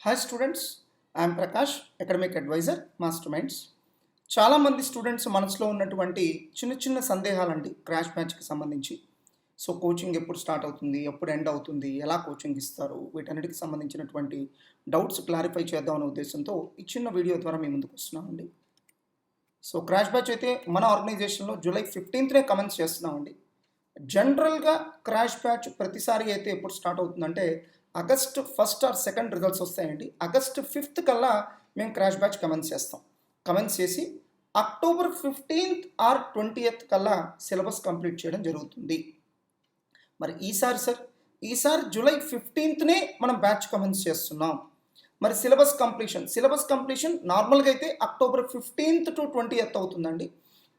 Hi students, I'm Prakash, academic adviser, Master Minds. చాలామంది students మనసులో ఉన్నటువంటి చిన్న చిన్న సందేహాలండి క్రాష్ బ్యాచ్కి సంబంధించి. సో కోచింగ్ ఎప్పుడు స్టార్ట్ అవుతుంది, ఎప్పుడు ఎండ్ అవుతుంది, ఎలా కోచింగ్ ఇస్తారు, వీటన్నిటికి సంబంధించినటువంటి డౌట్స్ క్లారిఫై చేద్దాం అనే ఉద్దేశంతో ఈ చిన్న వీడియో ద్వారా మీ ముందుకు వస్తున్నామండి. సో క్రాష్ బ్యాచ్ అయితే మన ఆర్గనైజేషన్లో జూలై 15నే కమెన్స్ చేస్తున్నామండి. జనరల్గా క్రాష్ బ్యాచ్ ప్రతిసారి అయితే ఎప్పుడు స్టార్ట్ అవుతుందంటే ఆగస్ట్ 1 ఆర్ 2 రిజల్ట్స్ వస్తాయండి. ఆగస్ట్ 5 కల్లా మేము క్రాష్ బ్యాచ్ కమెన్స్ చేస్తాం. కమెన్స్ చేసి అక్టోబర్ 15 ఆర్ 20 కల్లా సిలబస్ కంప్లీట్ చేయడం జరుగుతుంది. మరి ఈసారి జూలై 15నే మనం బ్యాచ్ కమెన్స్ చేస్తున్నాం. మరి సిలబస్ కంప్లీషన్ నార్మల్గా అయితే అక్టోబర్ 15 to 20 అవుతుందండి.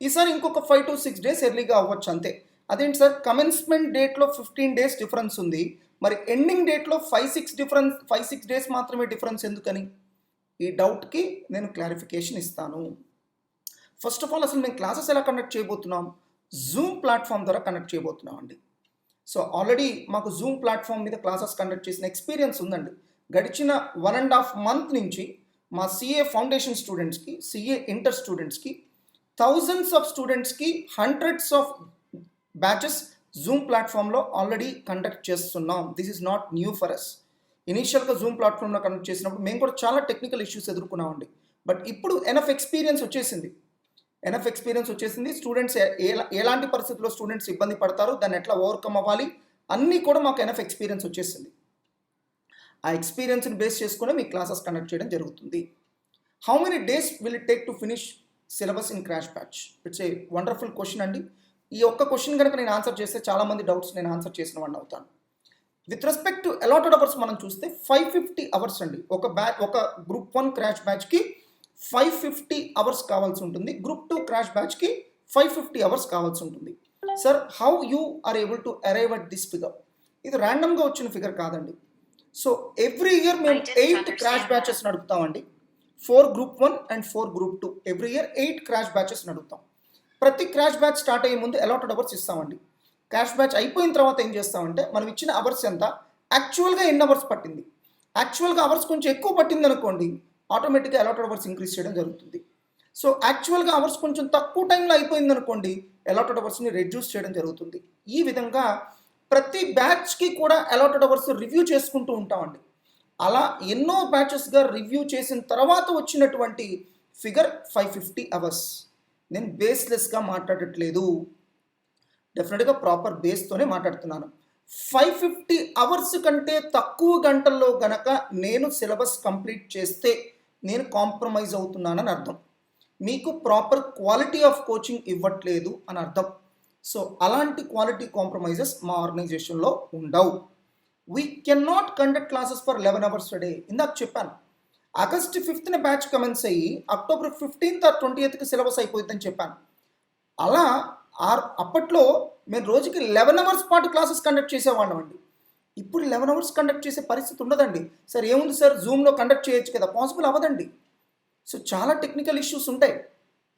ఈసారి ఇంకొక 5 to 6 డేస్ ఎర్లీగా అవ్వచ్చు అంతే. అదేంటి సార్, కమెన్స్మెంట్ డేట్లో 15 డేస్ డిఫరెన్స్ ఉంది, మరి ఎండింగ్ డేట్లో 5-6 డేస్ మాత్రమే డిఫరెన్స్ ఎందుకని? ఈ డౌట్కి నేను క్లారిఫికేషన్ ఇస్తాను. ఫస్ట్ ఆఫ్ ఆల్, అసలు మేము క్లాసెస్ ఎలా కండక్ట్ చేయబోతున్నాం? జూమ్ ప్లాట్ఫామ్ ద్వారా కండక్ట్ చేయబోతున్నాం అండి. సో ఆల్రెడీ మాకు జూమ్ ప్లాట్ఫామ్ మీద క్లాసెస్ కండక్ట్ చేసిన ఎక్స్పీరియన్స్ ఉందండి. గడిచిన 1.5 month నుంచి మా సిఏ ఫౌండేషన్ స్టూడెంట్స్కి, సిఏ ఇంటర్ స్టూడెంట్స్కి, థౌజండ్స్ ఆఫ్ స్టూడెంట్స్కి హండ్రెడ్స్ ఆఫ్ బ్యాచెస్ జూమ్ ప్లాట్ఫామ్లో ఆల్రెడీ కండక్ట్ చేస్తున్నాం. This is not new for us. ఇనీషియల్గా జూమ్ ప్లాట్ఫామ్లో కండక్ట్ చేసినప్పుడు మేము కూడా చాలా టెక్నికల్ ఇష్యూస్ ఎదుర్కొన్నామండి. బట్ ఇప్పుడు ఎనఫ్ ఎక్స్పీరియన్స్ వచ్చేసింది. స్టూడెంట్స్ ఎలాంటి పరిస్థితుల్లో స్టూడెంట్స్ ఇబ్బంది పడతారు, దాన్ని ఎట్లా ఓవర్కమ్ అవ్వాలి, అన్నీ కూడా మాకు ఎనఫ్ ఎక్స్పీరియన్స్ వచ్చేసింది. ఆ ఎక్స్పీరియన్స్ని బేస్ చేసుకుని మీ క్లాసెస్ కండక్ట్ చేయడం జరుగుతుంది. How many days will it take to finish syllabus in crash batch? It's a wonderful question అండి. ఈ ఒక్క క్వశ్చన్ కనుక నేను ఆన్సర్ చేస్తే చాలామంది డౌట్స్ నేను ఆన్సర్ చేసిన వాడిని అవుతాను. With respect to allotted hours మనం చూస్తే 550 అవర్స్ అండి. ఒక గ్రూప్ 1 క్రాష్ బ్యాచ్కి 550 అవర్స్ కావాల్సి ఉంటుంది. గ్రూప్ 2 క్రాష్ బ్యాచ్కి 550 అవర్స్ కావాల్సి ఉంటుంది. Sir, how you are able to arrive at this figure? ఇది ర్యాండమ్గా వచ్చిన ఫిగర్ కాదండి. సో ఎవ్రీ ఇయర్ మేము 8 క్రాష్ బ్యాచెస్ నడుపుతామండి. 4 group 1 and 4 group 2. Every year 8 crash batches నడుపుతాం. ప్రతి క్రాష్ బ్యాచ్ స్టార్ట్ అయ్యే ముందు అలాటెడ్ అవర్స్ ఇస్తామండి. క్రాష్ బ్యాచ్ అయిపోయిన తర్వాత ఏం చేస్తామంటే మనం ఇచ్చిన అవర్స్ ఎంత, యాక్చువల్గా ఎన్ని అవర్స్ పట్టింది, యాక్చువల్గా అవర్స్ కొంచెం ఎక్కువ పట్టింది అనుకోండి, ఆటోమేటిక్గా అలాటెడ్ అవర్స్ ఇంక్రీజ్ చేయడం జరుగుతుంది. సో యాక్చువల్గా అవర్స్ కొంచెం తక్కువ టైంలో అయిపోయింది అనుకోండి, అలాటెడ్ అవర్స్ని రెడ్యూస్ చేయడం జరుగుతుంది. ఈ విధంగా ప్రతి బ్యాచ్కి కూడా అలాటెడ్ అవర్స్ రివ్యూ చేసుకుంటూ ఉంటామండి. అలా ఎన్నో బ్యాచెస్గా రివ్యూ చేసిన తర్వాత వచ్చినటువంటి ఫిగర్ 550 అవర్స్. నేను బేస్లెస్గా మాట్లాడట్లేదు, డెఫినెట్గా ప్రాపర్ బేస్తోనే మాట్లాడుతున్నాను. 550 అవర్స్ కంటే తక్కువ గంటల్లో గనక నేను సిలబస్ కంప్లీట్ చేస్తే నేను కాంప్రమైజ్ అవుతున్నానని అర్థం. మీకు ప్రాపర్ క్వాలిటీ ఆఫ్ కోచింగ్ ఇవ్వట్లేదు అని అర్థం. సో అలాంటి క్వాలిటీ కాంప్రమైజెస్ మా ఆర్గనైజేషన్లో ఉండవు. We can not conduct classes for 11 hours a day. ఇందాక చెప్పాను, ఆగస్ట్ 5th బ్యాచ్ కమెన్స్ అయ్యి October 15th or 20th syllabus అయిపోతుందని చెప్పాను. అలా అప్పట్లో మేము రోజుకి 11 hours పాటు క్లాసెస్ కండక్ట్ చేసేవాళ్ళం అండి. ఇప్పుడు 11 hours కండక్ట్ చేసే పరిస్థితి ఉండదండి. సార్ ఏముంది సార్, జూమ్లో కండక్ట్ చేయొచ్చు కదా, పాసిబుల్ అవ్వదండి. సో చాలా టెక్నికల్ ఇష్యూస్ ఉంటాయి.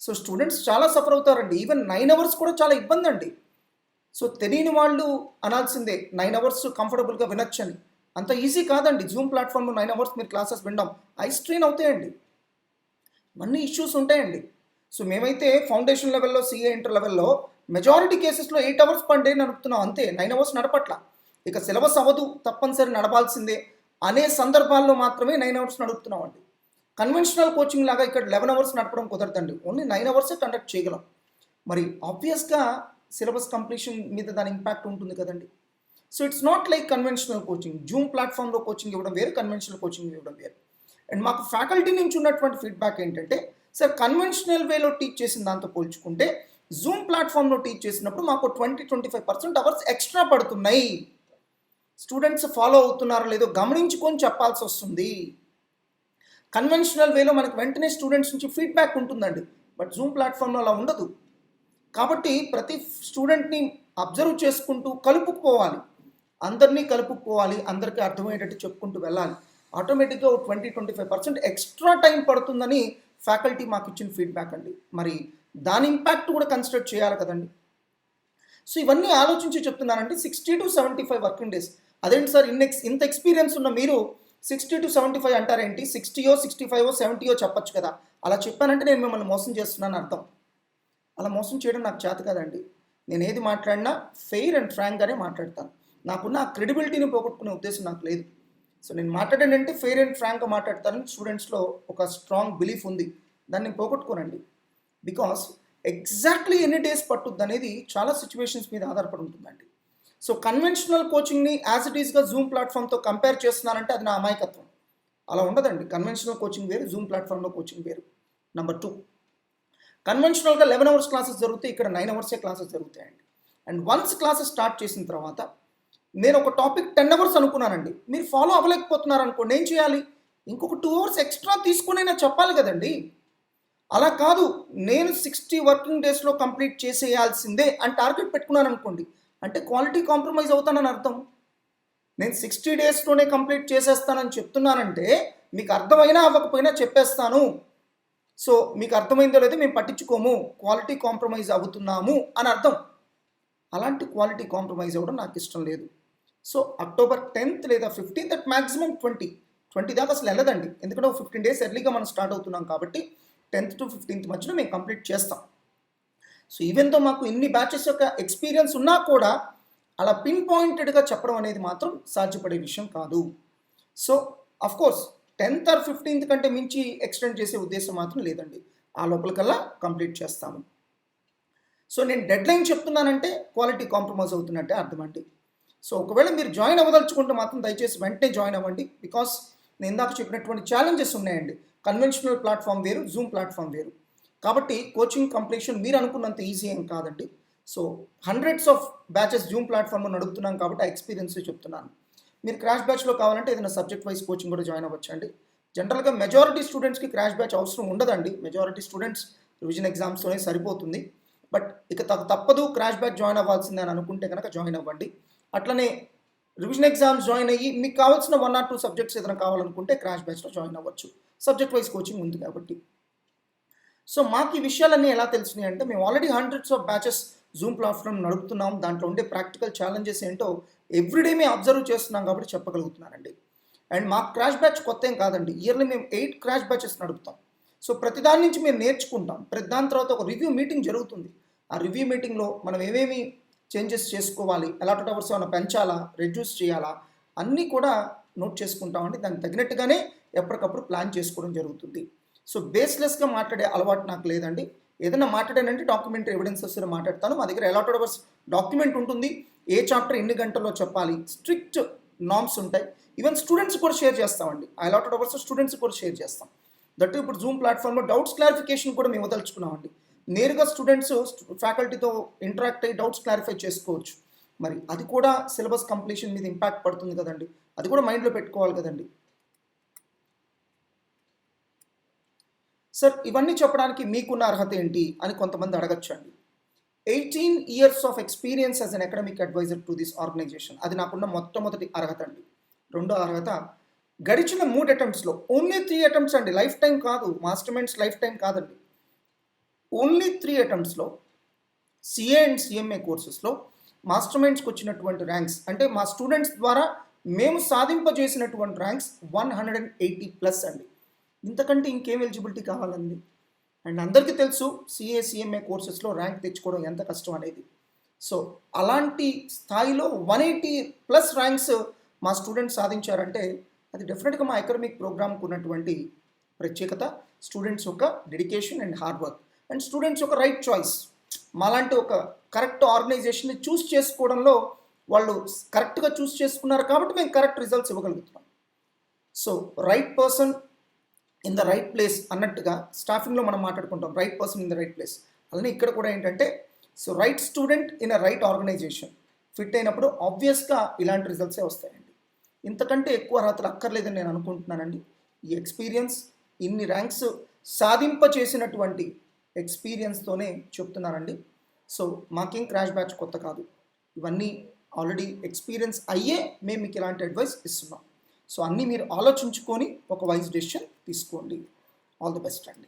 సో స్టూడెంట్స్ చాలా సఫర్ అవుతారండి. ఈవెన్ 9 hours కూడా చాలా ఇబ్బంది అండి. సో తెలియని వాళ్ళు అనాల్సిందే 9 hours కంఫర్టబుల్గా వినొచ్చని. అంత ఈజీ కాదండి. జూమ్ ప్లాట్ఫామ్లో 9 hours మీరు క్లాసెస్ వినడం, ఐ స్ట్రెయిన్ అవుతాయండి, అన్ని ఇష్యూస్ ఉంటాయండి. సో మేమైతే ఫౌండేషన్ లెవెల్లో, సిఏ ఇంటర్ లెవెల్లో మెజారిటీ కేసెస్లో 8 hours per day నడుపుతున్నాం అంతే, 9 hours నడపట్ల. ఇక సిలబస్ అవ్వదు, తప్పనిసరి నడపాల్సిందే అనే సందర్భాల్లో మాత్రమే 9 hours నడుపుతున్నాం అండి. కన్వెన్షనల్ కోచింగ్ లాగా ఇక్కడ 11 hours నడపడం కుదరదండి, ఓన్లీ 9 hours కండక్ట్ చేయగలం. మరి ఆబ్వియస్గా సిలబస్ కంప్లీషన్ మీద దాని ఇంపాక్ట్ ఉంటుంది కదండి. So it's not like conventional coaching. Zoom ప్లాట్ఫామ్లో కోచింగ్ ఇవ్వడం వేరు, కన్వెన్షనల్ కోచింగ్ ఇవ్వడం వేరు. అండ్ మాకు ఫ్యాకల్టీ నుంచి ఉన్నటువంటి ఫీడ్బ్యాక్ ఏంటంటే, సార్ కన్వెన్షనల్ వేలో టీచ్ చేసిన దాంతో పోల్చుకుంటే జూమ్ ప్లాట్ఫామ్లో టీచ్ చేసినప్పుడు మాకు 20-25% అవర్స్ ఎక్స్ట్రా పడుతున్నాయి. స్టూడెంట్స్ ఫాలో అవుతున్నారో లేదో గమనించుకొని చెప్పాల్సి వస్తుంది. కన్వెన్షనల్ వేలో మనకు వెంటనే స్టూడెంట్స్ నుంచి ఫీడ్బ్యాక్ ఉంటుందండి, బట్ జూమ్ ప్లాట్ఫామ్లో అలా ఉండదు. కాబట్టి ప్రతి స్టూడెంట్ని అబ్జర్వ్ చేసుకుంటూ కలుపుకుపోవాలి, అందరికీ అర్థమయ్యేటట్టు చెప్పుకుంటూ వెళ్ళాలి. ఆటోమేటిక్గా 20-25% ఎక్స్ట్రా టైం పడుతుందని ఫ్యాకల్టీ మాకు ఇచ్చిన ఫీడ్బ్యాక్ అండి. మరి దాని ఇంపాక్ట్ కూడా కన్సిడర్ చేయాలి కదండి. సో ఇవన్నీ ఆలోచించి చెప్తున్నానండి. 60 to 75 వర్కింగ్ డేస్. అదేంటి సార్, ఇంత ఎక్స్పీరియన్స్ ఉన్న మీరు 60-75 అంటారేంటి? 60 65 70 చెప్పొచ్చు కదా. అలా చెప్పానంటే నేను మిమ్మల్ని మోసం చేస్తున్నాను అర్థం. అలా మోసం చేయడం నాకు చేత కాదండి. నేను ఏది మాట్లాడినా ఫెయిర్ అండ్ ఫ్రాంక్గానే మాట్లాడతాను. నాకున్న ఆ క్రెడిబిలిటీని పోగొట్టుకునే ఉద్దేశం నాకు లేదు. సో నేను మాట్లాడానంటే ఫెయిర్ అండ్ ఫ్రాంక్గా మాట్లాడతానని స్టూడెంట్స్లో ఒక స్ట్రాంగ్ బిలీఫ్ ఉంది. దాన్ని పోగొట్టుకోనండి. బికాస్ ఎగ్జాక్ట్లీ ఎన్ని డేస్ పట్టుద్ది అనేది చాలా సిచ్యువేషన్స్ మీద ఆధారపడి ఉంటుందండి. సో కన్వెన్షనల్ కోచింగ్ని యాజ్ ఇట్ ఈస్గా జూమ్ ప్లాట్ఫామ్తో కంపేర్ చేస్తున్నానంటే అది నా అమాయకత్వం. అలా ఉండదండి. కన్వెన్షనల్ కోచింగ్ వేరు, జూమ్ ప్లాట్ఫామ్లో కోచింగ్ వేరు. నెంబర్ 2, కన్వెన్షనల్గా 11 అవర్స్ క్లాసెస్ జరుగుతాయి, ఇక్కడ 9 అవర్సే క్లాసెస్ జరుగుతాయండి. అండ్ వన్స్ క్లాసెస్ స్టార్ట్ చేసిన తర్వాత నేను ఒక టాపిక్ 10 అవర్స్ అనుకున్నానండి, మీరు ఫాలో అవ్వలేకపోతున్నారు అనుకోండి, ఏం చేయాలి? ఇంకొక 2 అవర్స్ ఎక్స్ట్రా తీసుకునైనా చెప్పాలి కదండి. అలా కాదు, నేను 60 వర్కింగ్ డేస్లో కంప్లీట్ చేసేయాల్సిందే అని టార్గెట్ పెట్టుకున్నాను అనుకోండి, అంటే క్వాలిటీ కాంప్రమైజ్ అవుతానని అర్థం. నేను 60 డేస్లోనే కంప్లీట్ చేసేస్తానని చెప్తున్నానంటే మీకు అర్థమైనా అవ్వకపోయినా చెప్పేస్తాను. సో మీకు అర్థమైందో లేదో మేము పట్టించుకోము, క్వాలిటీ కాంప్రమైజ్ అవుతున్నాము అని అర్థం. అలాంటి క్వాలిటీ కాంప్రమైజ్ అవ్వడం నాకు ఇష్టం లేదు. సో అక్టోబర్ 10th లేదా 15th అట్ మ్యాక్సిమం 20 దాకా అసలు వెళ్ళదండి. ఎందుకంటే 15 డేస్ ఎర్లీగా మనం స్టార్ట్ అవుతున్నాం కాబట్టి 10th to 15th మధ్యలో మేము కంప్లీట్ చేస్తాం. సో ఈవెన్తో మాకు ఇన్ని బ్యాచెస్ యొక్క ఎక్స్పీరియన్స్ ఉన్నా కూడా అలా పిన్ పాయింటెడ్గా చెప్పడం అనేది మాత్రం సాధ్యపడే విషయం కాదు. So of course 10th or 15th కంటే మించి ఎక్స్టెండ్ చేసే ఉద్దేశం మాత్రం లేదండి. ఆ లోపలికల్లా కంప్లీట్ చేస్తాము. సో నేను డెడ్ లైన్ చెప్తున్నానంటే క్వాలిటీ కాంప్రమైజ్ అవుతున్నట్టే అర్థం అండి. సో ఒకవేళ మీరు జాయిన్ అవ్వదలుచుకుంటే మాత్రం దయచేసి వెంటనే జాయిన్ అవ్వండి. బికాస్ నేను ఇందాక చెప్పినటువంటి ఛాలెంజెస్ ఉన్నాయండి. కన్వెన్షనల్ ప్లాట్ఫామ్ వేరు, జూమ్ ప్లాట్ఫామ్ వేరు. కాబట్టి కోచింగ్ కంప్లీషన్ మీరు అనుకున్నంత ఈజీ ఏం కాదండి. So hundreds of batches Zoom ప్లాట్ఫామ్లో నడుపుతున్నాం కాబట్టి ఆ ఎక్స్పీరియన్స్ చెప్తున్నాను. మీరు క్రాష్ బ్యాచ్లో కావాలంటే ఏదైనా సబ్జెక్ట్ వైజ్ కోచింగ్ కూడా జాయిన్ అవ్వచ్చండి. జనరల్గా మెజారిటీ స్టూడెంట్స్కి క్రాష్ బ్యాచ్ అవసరం ఉండదండి. మెజారిటీ స్టూడెంట్స్ రివిజన్ ఎగ్జామ్స్తోనే సరిపోతుంది. బట్ ఇక తప్పదు క్రాష్ బ్యాచ్ జాయిన్ అవ్వాల్సిందే అని అనుకుంటే కనుక జాయిన్ అవ్వండి. అట్లనే రివిజన్ ఎగ్జామ్స్ జాయిన్ అయ్యి మీకు కావాల్సిన 1 or 2 సబ్జెక్ట్స్ ఏదైనా కావాలనుకుంటే క్రాష్ బ్యాచ్లో జాయిన్ అవ్వచ్చు. సబ్జెక్ట్ వైజ్ కోచింగ్ ఉంది కాబట్టి. సో మాకు ఈ విషయాలన్నీ ఎలా తెలిసినాయి అంటే మేము already hundreds of batches Zoom platform నడుపుతున్నాం. దాంట్లో ఉండే ప్రాక్టికల్ ఛాలెంజెస్ ఏంటో ఎవ్రీడే మేము అబ్జర్వ్ చేస్తున్నాం కాబట్టి చెప్పగలుగుతున్నానండి. అండ్ మాకు క్రాష్ బ్యాచ్ కొత్త ఏం కాదండి. ఇయర్లీ మేము 8 క్రాష్ బ్యాచెస్ నడుపుతాం. సో ప్రతి దాని నుంచి మేము నేర్చుకుంటాం. ప్రతి దాని తర్వాత ఒక రివ్యూ మీటింగ్ జరుగుతుంది. ఆ రివ్యూ మీటింగ్లో మనం ఏమేమి చేంజెస్ చేసుకోవాలి, అలాటెడ్ అవర్స్ ఏమైనా పెంచాలా, రెడ్యూస్ చేయాలా, అన్నీ కూడా నోట్ చేసుకుంటామండి. దానికి తగినట్టుగానే ఎప్పటికప్పుడు ప్లాన్ చేసుకోవడం జరుగుతుంది. సో బేస్లెస్గా మాట్లాడే అలవాటు నాకు లేదండి. ఏదైనా మాట్లాడానంటే డాక్యుమెంటరీ ఎవిడెన్సెస్ మాట్లాడతాను. మా దగ్గర అలాటెడ్ అవర్స్ డాక్యుమెంట్ ఉంటుంది. ఏ చాప్టర్ ఎన్ని గంటల్లో చెప్పాలి, స్ట్రిక్ట్ నామ్స్ ఉంటాయి. ఈవెన్ స్టూడెంట్స్ కూడా షేర్ చేస్తామండి. అలాటెడ్ అవర్స్ స్టూడెంట్స్ కూడా షేర్ చేస్తాం. దట్ ఇప్పుడు జూమ్ ప్లాట్ఫామ్లో డౌట్స్ క్లారిఫికేషన్ కూడా మేము వదలుచుకున్నామండి. నేరుగా స్టూడెంట్స్ ఫ్యాకల్టీతో ఇంటరాక్ట్ అయ్యి డౌట్స్ క్లారిఫై చేసుకోవచ్చు. మరి అది కూడా సిలబస్ కంప్లీషన్ మీద ఇంపాక్ట్ పడుతుంది కదండి. అది కూడా మైండ్లో పెట్టుకోవాలి కదండి. సార్ ఇవన్నీ చెప్పడానికి మీకున్న అర్హత ఏంటి అని కొంతమంది అడగచ్చు అండి. 18 years of experience as an academic advisor to this organization, అది నాకున్న మొట్టమొదటి అర్హత అండి. రెండో అర్హత, గడిచిన 3 అటెంప్ట్స్లో ఓన్లీ 3 అటెంప్ట్స్ అండి, లైఫ్ టైం కాదు, మాస్టర్ మైండ్స్ లైఫ్ టైం కాదండి, ఓన్లీ 3 అటెంప్ట్స్లో సిఏ అండ్ సిఎంఏ కోర్సెస్లో మాస్టర్ మైండ్స్కి వచ్చినటువంటి ర్యాంక్స్, అంటే మా స్టూడెంట్స్ ద్వారా మేము సాధింపజేసినటువంటి ర్యాంక్స్ 180+ అండి. ఇంతకంటే ఇంకేం ఎలిజిబిలిటీ కావాలండి. అండ్ అందరికీ తెలుసు సిఏ సిఎంఏ కోర్సెస్లో ర్యాంక్ తెచ్చుకోవడం ఎంత కష్టం అనేది. సో అలాంటి స్థాయిలో 180+ ర్యాంక్స్ మా స్టూడెంట్స్ సాధించారంటే అది డెఫినెట్గా మా అకాడమిక్ ప్రోగ్రామ్కి ఉన్నటువంటి ప్రత్యేకత, స్టూడెంట్స్ యొక్క dedication and hard work, and students యొక్క రైట్ చాయిస్. మాలాంటి ఒక కరెక్ట్ ఆర్గనైజేషన్ని చూస్ చేసుకోవడంలో వాళ్ళు కరెక్ట్గా చూస్ చేసుకున్నారు కాబట్టి మేము కరెక్ట్ రిజల్ట్స్ ఇవ్వగలుగుతున్నాం. So right person in the right place అన్నట్టుగా స్టాఫింగ్లో మనం మాట్లాడుకుంటాం, right person in the right place. అలానే ఇక్కడ కూడా ఏంటంటే so right student in a right organisation fit అయినప్పుడు ఆబ్వియస్గా ఇలాంటి రిజల్ట్సే వస్తాయండి. ఇంతకంటే ఎక్కువ అర్హతలు అక్కర్లేదని నేను అనుకుంటున్నానండి. ఈ ఎక్స్పీరియన్స్, ఇన్ని ర్యాంక్స్ సాధింప చేసినటువంటి ఎక్స్పీరియన్స్తోనే చెప్తున్నానండి. సో మాకేం క్రాష్ బ్యాచ్ కొత్త కాదు, ఇవన్నీ ఆల్రెడీ ఎక్స్పీరియన్స్ అయ్యే మేము మీకు ఇలాంటి అడ్వైస్ ఇస్తున్నాం. సో అన్నీ మీరు ఆలోచించుకొని ఒక వైజ్ డెసిషన్ తీసుకోండి. ఆల్ ది బెస్ట్ అండి.